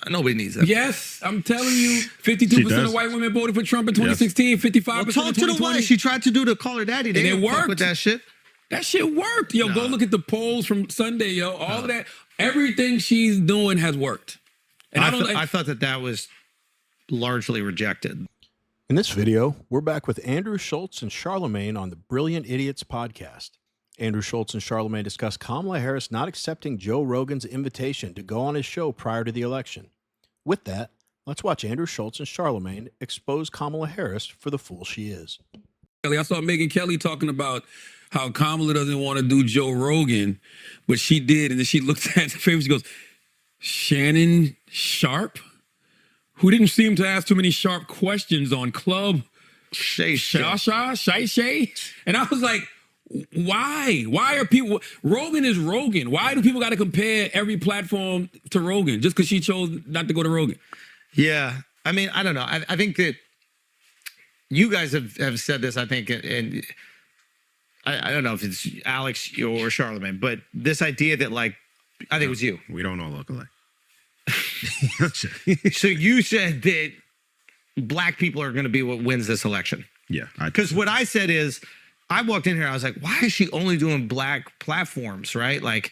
Nobody needs that. Yes, I'm telling you, 52% of white women voted for Trump in 2016, 55% Well, in talk to the 2020. wife. She tried to do the call her daddy. They And it didn't fuck worked. with that shit. That shit worked. Yo, go look at the polls from Sunday, yo. All of that, everything she's doing has worked. And I thought that was largely rejected. In this video, we're back with Andrew Schulz and Charlamagne on the Brilliant Idiots podcast. Andrew Schulz and Charlamagne discuss Kamala Harris not accepting Joe Rogan's invitation to go on his show prior to the election. With that, let's watch Andrew Schulz and Charlamagne expose Kamala Harris for the fool she is. I saw Megyn Kelly talking about how Kamala doesn't want to do Joe Rogan, but she did. And then she looked at the favor, she goes, Shannon Sharp, who didn't seem to ask too many sharp questions on Club Shay. And I was like, why? Why are people, Rogan is Rogan. Why do people got to compare every platform to Rogan just because she chose not to go to Rogan? Yeah. I mean, I don't know. I think that you guys have said this, I think, and I don't know if it's Alex or Charlamagne, but this idea that, like, I think it was you. We don't all look alike. So you said that black people are going to be what wins this election. Yeah. Because what I said is, I walked in here, I was like, why is she only doing black platforms, right? Like,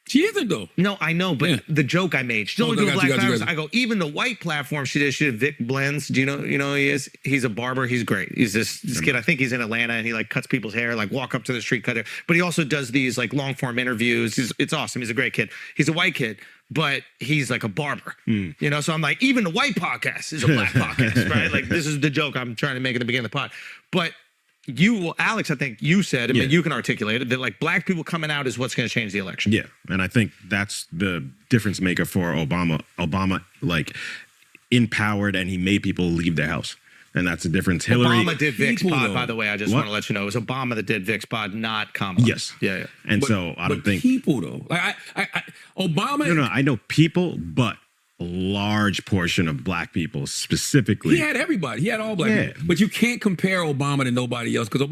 she isn't though. No, I know, but the joke I made, she's only doing black platforms. I go, even the white platform she did Vic Blends. Do you know who he is? He's a barber. He's great. He's this kid. I think he's in Atlanta, and he like cuts people's hair, like walk up to the street, cut it. But he also does these like long form interviews. It's awesome. He's a great kid. He's a white kid, but he's like a barber. You know, so I'm like, even the white podcast is a black podcast, right? Like, this is the joke I'm trying to make at the beginning of the pod. But you, Alex, I think you said, and you can articulate it, that like black people coming out is what's going to change the election. Yeah, and I think that's the difference maker for Obama. Obama, like, empowered, and he made people leave their house. And that's the difference. Hillary... Obama did Vic's pod, by the way. I just want to let you know. It was Obama that did Vic's pod, not Kamala. Yes. Yeah. And so I don't think... people, though. Like, Obama... No, I know people, but a large portion of black people specifically. He had everybody. He had all black people. But you can't compare Obama to nobody else, because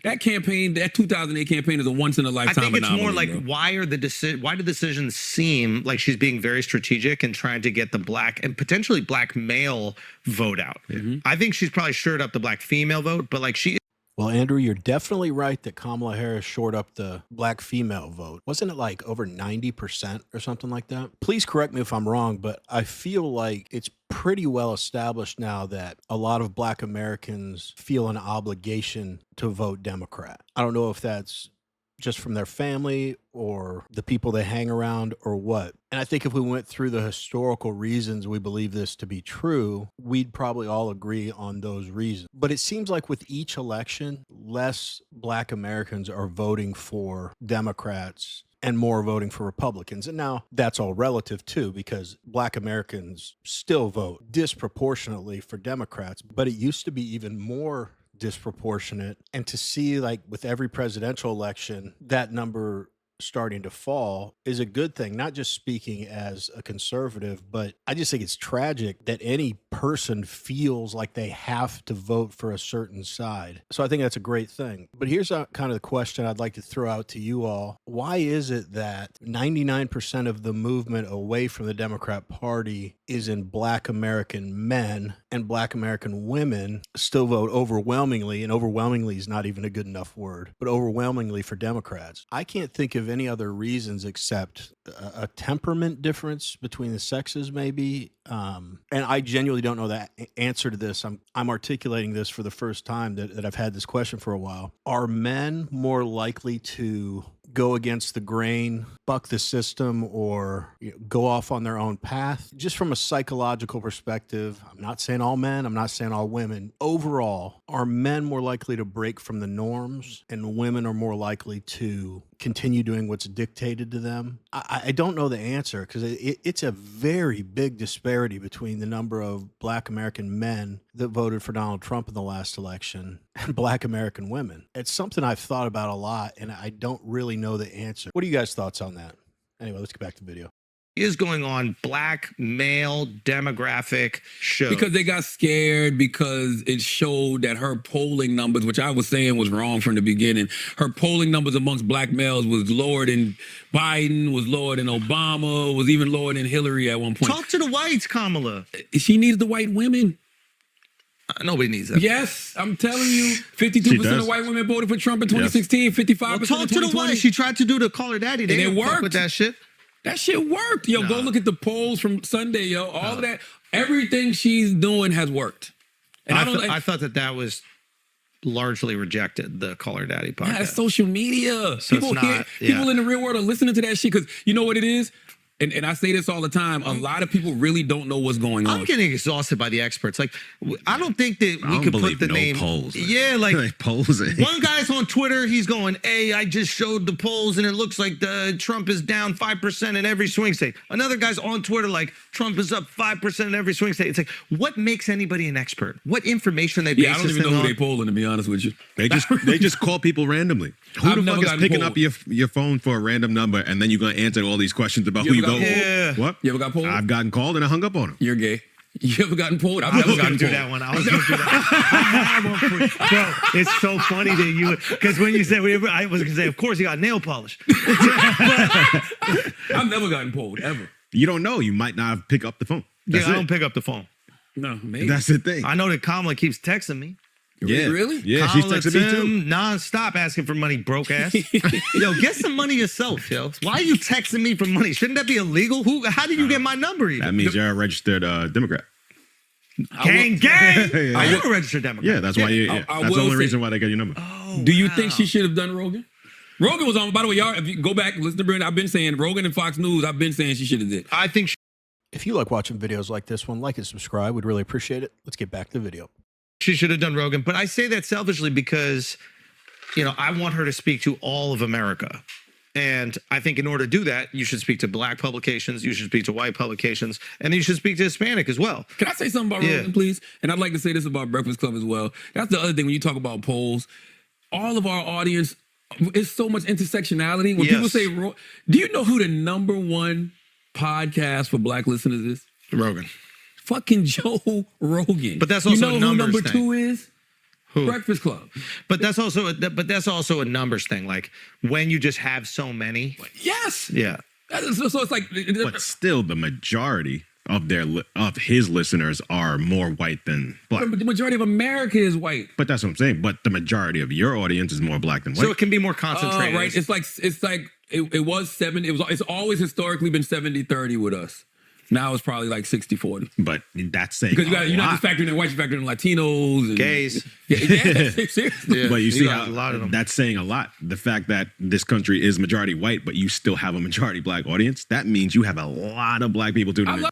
that campaign, that 2008 campaign is a once-in-a-lifetime I think it's more like, bro. why do decisions seem like she's being very strategic and trying to get the black and potentially black male vote out? I think she's probably shored up the black female vote, but like she... Well, Andrew, you're definitely right that Kamala Harris shored up the black female vote. Wasn't it like over 90% or something like that? Please correct me if I'm wrong, but I feel like it's pretty well established now that a lot of black Americans feel an obligation to vote Democrat. I don't know if that's just from their family or the people they hang around or what. And I think if we went through the historical reasons we believe this to be true, we'd probably all agree on those reasons. But it seems like with each election, less black Americans are voting for Democrats and more voting for Republicans. And now that's all relative too, because black Americans still vote disproportionately for Democrats, but it used to be even more disproportionate. And to see, like, with every presidential election, that number starting to fall is a good thing, not just speaking as a conservative, but I just think it's tragic that any person feels like they have to vote for a certain side. So I think that's a great thing. But here's kind of the question I'd like to throw out to you all. Why is it that 99% of the movement away from the Democrat Party is in black American men and black American women still vote overwhelmingly, and overwhelmingly is not even a good enough word, but overwhelmingly for Democrats? I can't think of any other reasons except a temperament difference between the sexes, maybe. And I genuinely don't know the answer to this. I'm articulating this for the first time that I've had this question for a while. Are men more likely to go against the grain, buck the system, or go off on their own path? Just from a psychological perspective, I'm not saying all men, I'm not saying all women. Overall, are men more likely to break from the norms and women are more likely to continue doing what's dictated to them? I don't know the answer, because it's a very big disparity between the number of black American men that voted for Donald Trump in the last election and black American women. It's something I've thought about a lot, and I don't really know the answer. What are you guys' thoughts on that? Anyway, let's get back to the video. is going on black male demographic shows. Because they got scared because it showed that her polling numbers, which I was saying was wrong from the beginning, her polling numbers amongst black males was lower than Biden, was lower than Obama, was even lower than Hillary at one point. Talk to the whites, Kamala. She needs the white women. Nobody needs that. Yes, I'm telling you, 52% of white women voted for Trump in 2016, 55% Well, in talk to the 2020. whites. She tried to do the call her daddy. They And it didn't fuck worked. with that shit. That shit worked. Yo, go look at the polls from Sunday, yo. All of that, everything she's doing has worked. And I thought that was largely rejected, the Call Her Daddy podcast. Yeah, it's social media. So People it's not- people in the real world are listening to that shit because you know what it is? And I say this all the time, a lot of people really don't know what's going on. I'm getting exhausted by the experts. Like, I don't think that we could put the name. Polls. Yeah, like polls. one guy's on Twitter, he's going, "Hey, I just showed the polls and it looks like Trump is down 5% in every swing state." Another guy's on Twitter like, "Trump is up 5% in every swing state." It's like, what makes anybody an expert? What information they base Yeah, I don't this even thing know who on? they polling, to be honest with you. They just call people randomly. Who I've the never fuck is gotten picking polled. up your phone for a random number and then you're gonna answer all these questions about You who you ever vote? got polled? Yeah. What? You ever got polled? I've gotten called and I hung up on them. You're gay. You ever gotten polled? I've I never was gotten going to do polled. that one. I was going to do that. Bro, it's so funny that you, because when you said, I was going to say, of course you got nail polish. I've never gotten polled, ever. You don't know. You might not pick up the phone. That's I it. don't pick up the phone. No, maybe. That's the thing. I know that Kamala keeps texting me. Yeah. Really? Yeah, she's Kamala, texting me too. Tim, nonstop asking for money, broke ass. Yo, get some money yourself, yo. Why are you texting me for money? Shouldn't that be illegal? How did you get my number even? That means you're a registered Democrat. Gang, gang. Yeah. I am a registered Democrat. Yeah, that's why you. Yeah. I That's the will only say- reason why they got your number. Oh, Do you wow. think she should have done Rogan? Rogan was on, by the way, y'all, if you go back, listen to Brandon, I've been saying, Rogan and Fox News, I've been saying she should have did. I think If you like watching videos like this one, like and subscribe. We'd really appreciate it. Let's get back to the video. she should have done Rogan, but I say that selfishly because, I want her to speak to all of America. And I think in order to do that, you should speak to black publications, you should speak to white publications, and you should speak to Hispanic as well. Can I say something about Yeah. Rogan, please? And I'd like to say this about Breakfast Club as well. That's the other thing when you talk about polls. All of our audience, it's so much intersectionality. When people Yes. say, do you know who the #1 podcast for black listeners is? Rogan. Fucking Joe Rogan. But that's also you a know who numbers number thing. 2 is? Who? Breakfast Club. But that's also a numbers thing. Like when you just have so many. Yes. Yeah. So it's like, But still, the majority of his listeners are more white than black. the majority of America is white. But that's what I'm saying. But the majority of your audience is more black than white. So it can be more concentrated. Right. It's like it was 7. It's always historically been 70-30 with us. Now it's probably like 60-40. But that's saying Because a you're not lot. just factoring in whites, you're factoring in Latinos and Gays. Yeah, seriously. Yeah. But you see got how a lot of them. that's saying a lot. The fact that this country is majority white, but you still have a majority black audience, that means you have a lot of black people tuning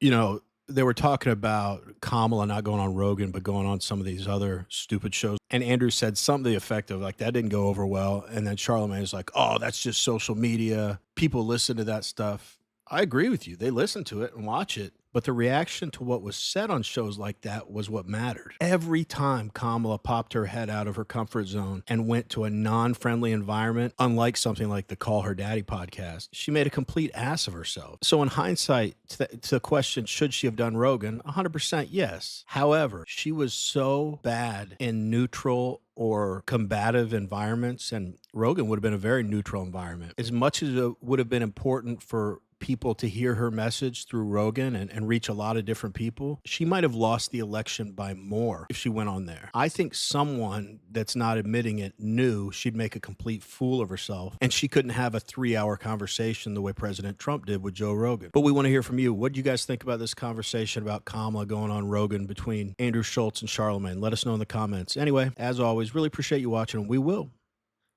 in. They were talking about Kamala not going on Rogan, but going on some of these other stupid shows. And Andrew said something to the effect of like, that didn't go over well. And then Charlamagne was like, oh, that's just social media. People listen to that stuff. I agree with you. They listen to it and watch it. But the reaction to what was said on shows like that was what mattered. Every time Kamala popped her head out of her comfort zone and went to a non-friendly environment, unlike something like the Call Her Daddy podcast, she made a complete ass of herself. So in hindsight, to the question, should she have done Rogan? 100% yes. However, she was so bad in neutral or combative environments, and Rogan would have been a very neutral environment. As much as it would have been important for people to hear her message through Rogan and reach a lot of different people, she might have lost the election by more if she went on there. I think someone that's not admitting it knew she'd make a complete fool of herself, and she couldn't have a 3-hour conversation the way President Trump did with Joe Rogan. But we want to hear from you. What do you guys think about this conversation about Kamala going on Rogan between Andrew Schulz and Charlamagne? Let us know in the comments. Anyway, as always, really appreciate you watching, and we will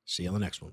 see you on the next one.